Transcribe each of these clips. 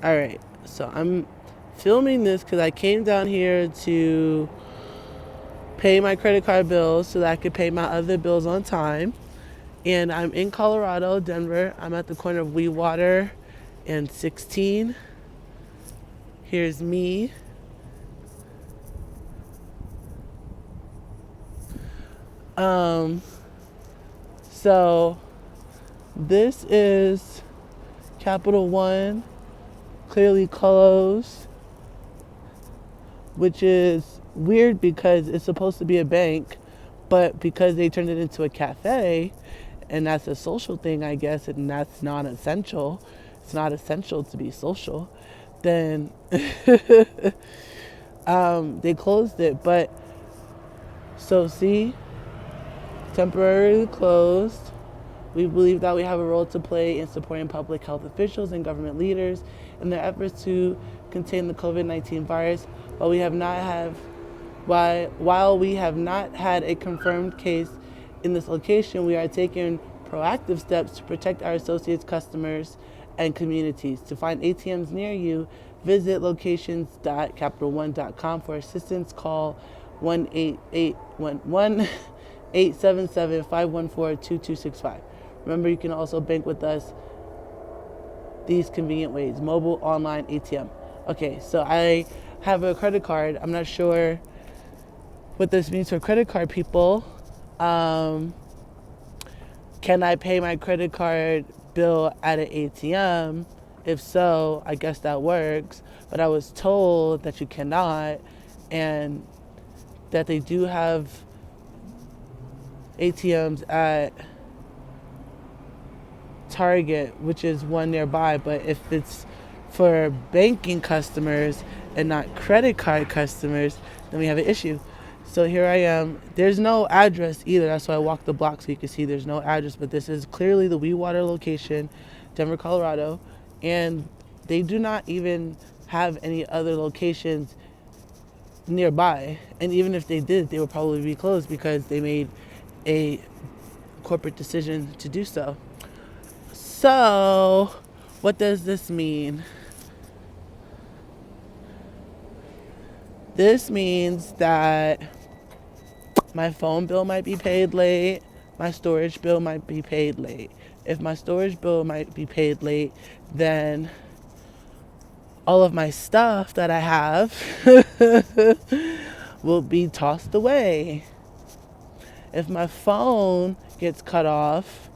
All right, so I'm filming this because I came down here to pay my credit card bills so that I could pay my other bills on time. And I'm in Colorado, Denver. I'm at the corner of Weewater and 16. Here's me. Um, so this is Capital One, clearly closed, which is weird because it's supposed to be a bank, but because they turned it into a cafe, and that's a social thing, I guess, and that's not essential. It's not essential to be social. Then they closed it. But so see, temporarily closed. We believe that we have a role to play in supporting public health officials and government leaders in their efforts to contain the COVID-19 virus. While we have not had a confirmed case in this location, we are taking proactive steps to protect our associates, customers, and communities. To find ATMs near you, visit locations.capitalone.com for assistance. Call 1-877-514-2265. Remember, you can also bank with us these convenient ways: mobile, online, ATM. Okay, so I have a credit card. I'm not sure what this means for credit card people. Can I pay my credit card bill at an ATM? If so, I guess that works. But I was told that you cannot, and that they do have ATMs at Target, which is one nearby. But if it's for banking customers and not credit card customers, then we have an issue. So here I am. There's no address either. That's why I walked the block so you can see there's no address. But this is clearly the Weewater location, Denver, Colorado. And they do not even have any other locations nearby. And even if they did, they would probably be closed because they made a corporate decision to do so. So, what does this mean? This means that my phone bill might be paid late. My storage bill might be paid late. If my storage bill might be paid late, then all of my stuff that I have will be tossed away. If my phone gets cut off,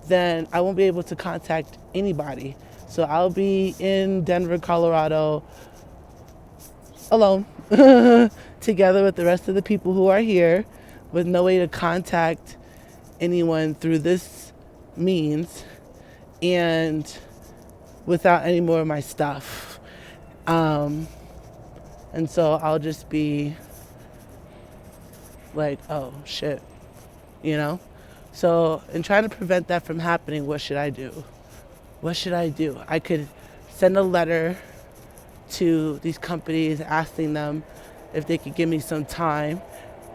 then I won't be able to contact anybody. So I'll be in Denver, Colorado, alone, together with the rest of the people who are here, with no way to contact anyone through this means, and without any more of my stuff. And so I'll just be like, oh shit, you know? So in trying to prevent that from happening, what should I do? What should I do? I could send a letter to these companies asking them if they could give me some time,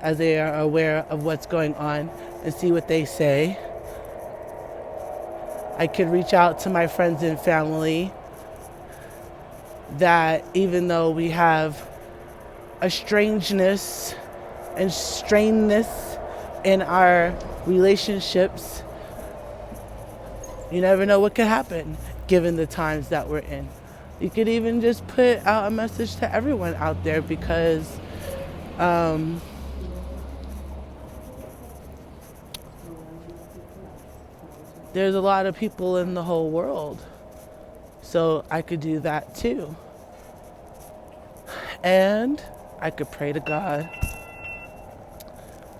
as they are aware of what's going on, and see what they say. I could reach out to my friends and family that even though we have a strangeness and strainedness in our relationships, you never know what could happen given the times that we're in. You could even just put out a message to everyone out there, because there's a lot of people in the whole world. So I could do that too. And I could pray to God,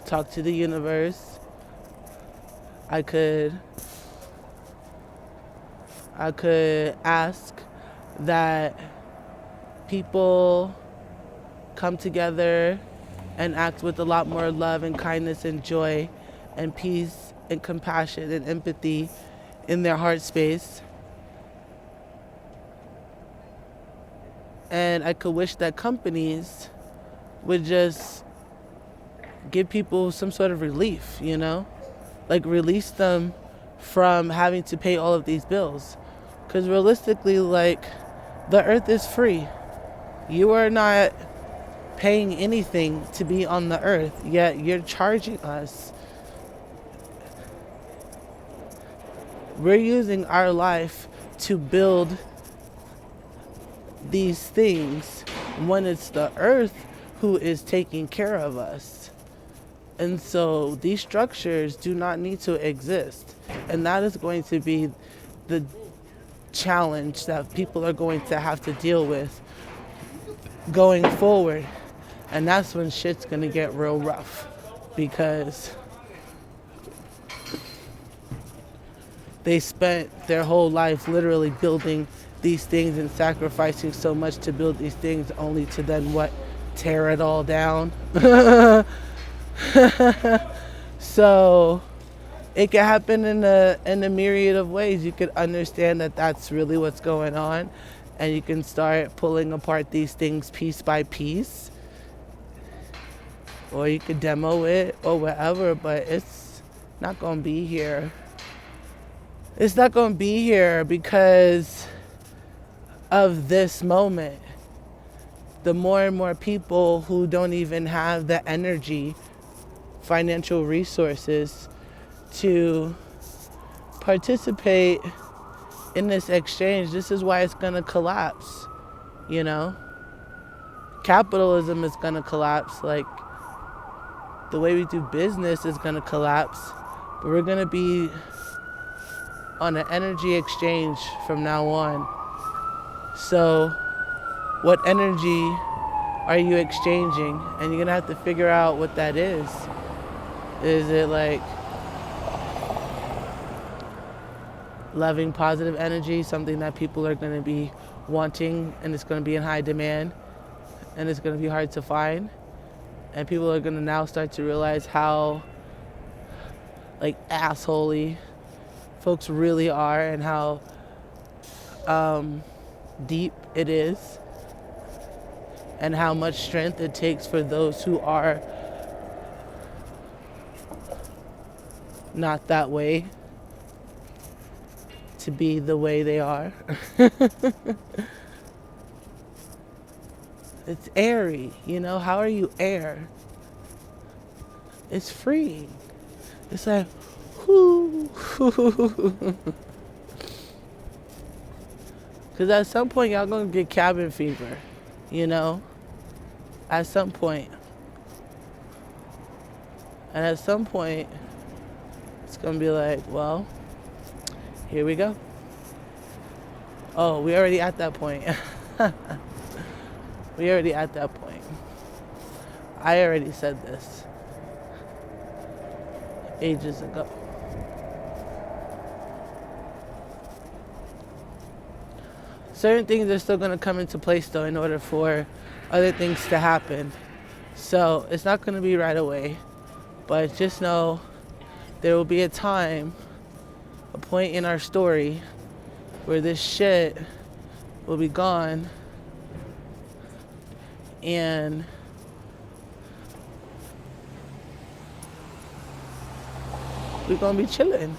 talk to the universe. I could ask that people come together and act with a lot more love and kindness and joy and peace and compassion and empathy in their heart space. And I could wish that companies would just give people some sort of relief, you know? Like release them from having to pay all of these bills. Because realistically, like, The earth is free. You are not paying anything to be on the earth, yet you're charging us. We're using our life to build these things when it's the earth who is taking care of us. And so these structures do not need to exist. And that is going to be the challenge that people are going to have to deal with going forward. And that's when shit's gonna get real rough, because they spent their whole life literally building these things and sacrificing so much to build these things, only to then what? Tear it all down. So it can happen in a myriad of ways. You could understand that that's really what's going on, and you can start pulling apart these things piece by piece, or you could demo it or whatever, but it's not going to be here. It's not going to be here because of this moment. The more and more people who don't even have the energy, financial resources to participate in this exchange, this is why it's going to collapse, you know? Capitalism is going to collapse. Like, the way we do business is going to collapse. But we're going to be on an energy exchange from now on. So what energy are you exchanging? And you're going to have to figure out what that is. Is it like loving, positive energy, something that people are going to be wanting, and it's going to be in high demand, and it's going to be hard to find? And people are going to now start to realize how like assholey folks really are, and how deep it is, and how much strength it takes for those who are not that way to be the way they are. It's airy, you know? How are you air? It's free. It's like, whoo. Because at some point, y'all gonna get cabin fever, you know? At some point. And at some point, it's gonna be like, well, here we go. Oh, we already at that point. We already at that point. I already said this ages ago. Certain things are still going to come into place, though, in order for other things to happen. So it's not going to be right away. But just know there will be a time, a point in our story, where this shit will be gone, and we're gonna be chilling.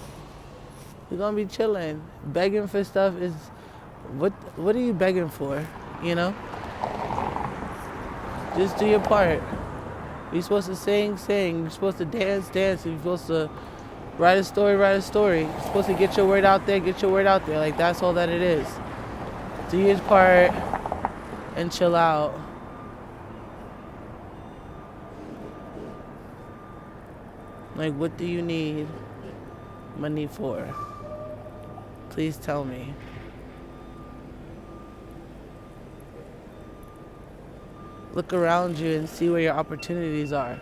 We're gonna be chilling. Begging for stuff is, what are you begging for? You know? Just do your part. You're supposed to sing. You're supposed to dance. You're supposed to write a story. You're supposed to get your word out there. Like, that's all that it is. Do your part and chill out. Like, what do you need money for? Please tell me. Look around you and see where your opportunities are.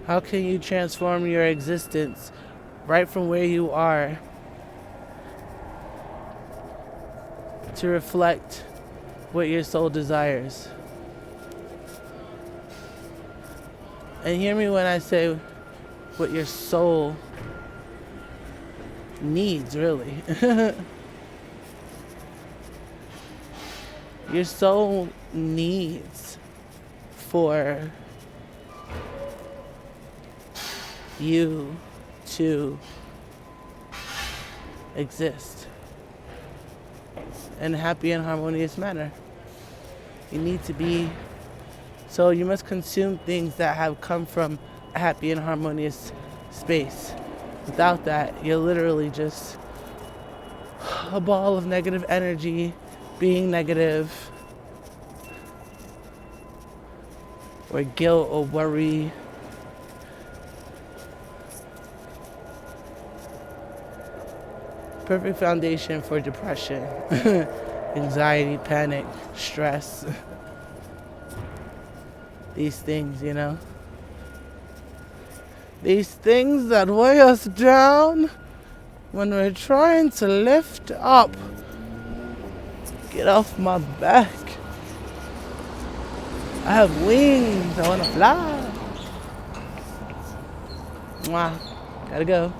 How can you transform your existence right from where you are to reflect what your soul desires? And hear me when I say what your soul needs, really. Your soul needs for you to exist in a happy and harmonious manner. You need to be, so you must consume things that have come from a happy and harmonious space. Without that, you're literally just a ball of negative energy, being negative, or guilt or worry. Perfect foundation for depression, anxiety, panic, stress. These things, you know. These things that weigh us down when we're trying to lift up. Get off my back. I have wings. I want to fly. Mwah. Gotta go.